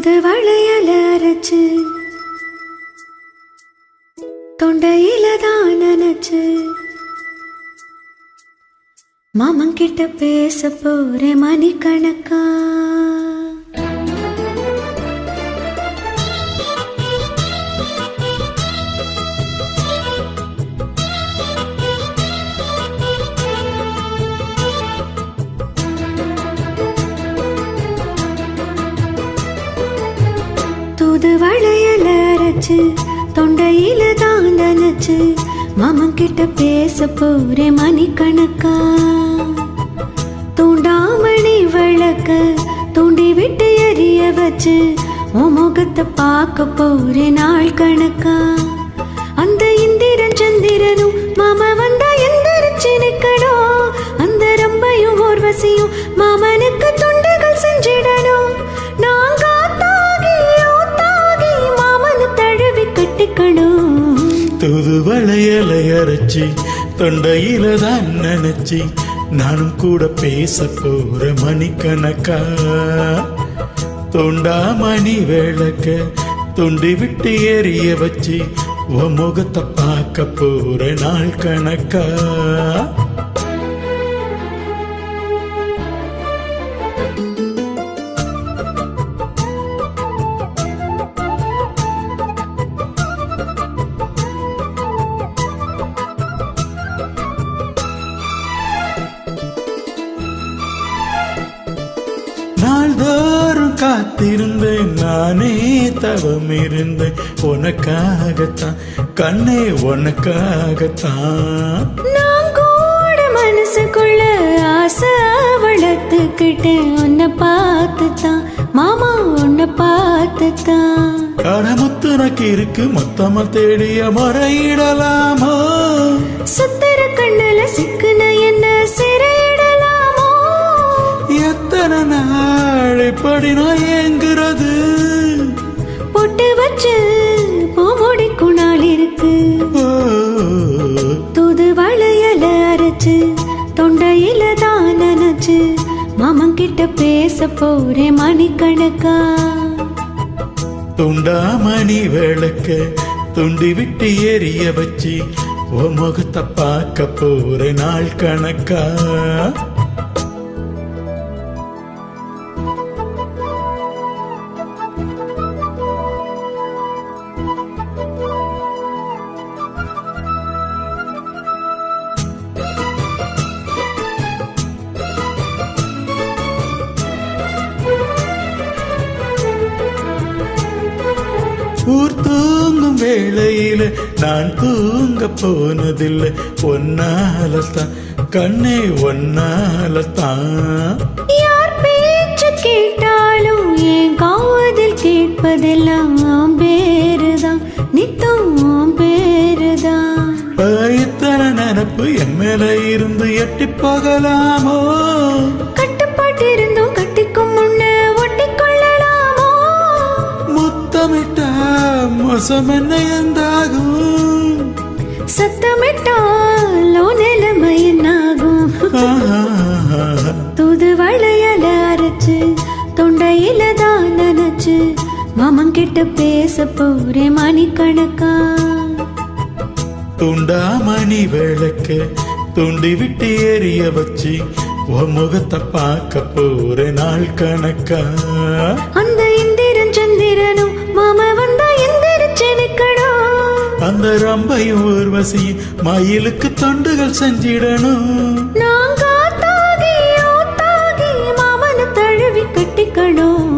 தூதுவளையல அரைச்சு தொண்டையில தான் நினைச்சு மாமன் கிட்ட பேச போறேன் மணிக்கணக்கா. தூதுவளையல அரைச்சு தொண்டையில தான் நினைச்சு மாமன் கிட்ட பேச போறேன் மணிக்கணக்கா. தூண்டாமணி விளக்க தூண்டி விட்டு எரிய வச்சு உன் முகத்தை பார்க்க போறேன் நாள் கணக்கா. அந்த இந்திரன் சந்திரனும் மாமா வந்தா எந்திரிச்சு நிக்கணும். அந்த ரம்பையும் ஊர்வசியும் மாமனுக்கு தொண்டுகள் செஞ்சிடணும். நாங்க தூதுவளையலை அரைச்சி தொண்டையில தான் நினைச்சி நானும் கூட பேச போற மணிக்கணக்கா. தூண்டாமணி விளக்க துண்டி விட்டு எரிய வச்சு உன் முகத்தை பார்க்க போற நாள் கணக்கா. நாள்தோறும் காத்திருந்தேன் நானே தவம் இருந்தேன் உனக்காகத்தான் கண்ணே உனக்காகத்தான். நான் கூட மனசுக்குள்ள ஆசை வளர்த்துக்கிட்டேன் உன்னை பார்த்துத்தான் மாமா உன்னை பார்த்துத்தான். கடமுத்துனக்கு இருக்கு மொத்தமா தேடிய முறையிடலாமோ. சுத்தர கண்ணல சிக்குன என்ன சிறையிடலாமோ. எத்தனை நாள் இப்படி நான் ஏங்குறது. பொட்டு வச்சு பூமுடிக்கும் நாள் இருக்கு. தூதுவளையல அரைச்சு தொண்டையில தான் நினைச்சு மாமன் கிட்ட பேச போறேன் மணிக்கணக்கா. துண்டாமணி விளக்க துண்டி விட்டு எரிய வச்சு உன் முகத்தை பார்க்க போற நாள் கணக்கா. ஊர் தூங்கும் வேளையில நான் தூங்க போனதில்லை ஒன்னாலத்தான் கண்ணே ஒன்னாலத்தான். யார் பேச்சு கேட்டாலும் என் காதில் கேட்பதெல்லாம் பேருதான் நித்தம் பேருதான். இத்தனை நினப்பு என் மேல இருந்து எட்டி போகலாமோ. கட்டுப்பாட்டு இருந்தும் கட்டிக்கும் முன்ன ஒட்டிக்கொள்ளலாமோ. முத்தமிட்டா மோசம் என்ன எந்தாகும். சத்தமிட்டாலோ நிலைமை என்னாகும். தூதுவளையல அரைச்சு தொண்டையில தான் நினைச்சு மாமன் கிட்ட பேச போறேன் மணிக்கணக்கா. துண்டாமணி விளக்க துண்டி விட்டு எரிய வச்சு உன் முகத்தை பார்க்க போற நாள் கணக்கா. அந்த இந்திரன் சந்திரனும் மாமா வந்தா எந்திரிச்சு நிக்கணும். அந்த ரம்பையும் ஊர்வசியும் மயிலுக்கு தொண்டுகள் செஞ்சிடணும். நாங்க தாகி மாமனை தழுவி கட்டிக்கணும்.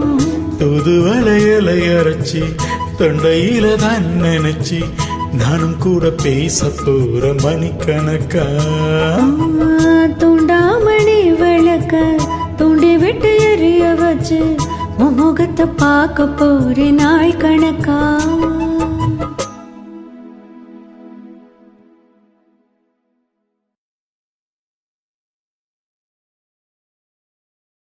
தூதுவளையலை அரைச்சி தொண்டையில தான் நினைச்சி நானும் கூட பேச போற மணிக்கணக்கா. தூண்டாமணி விளக்க தூண்டி விட்டு எரிய வச்சு முகத்தை பார்க்க போறேன் நாள் கணக்கா.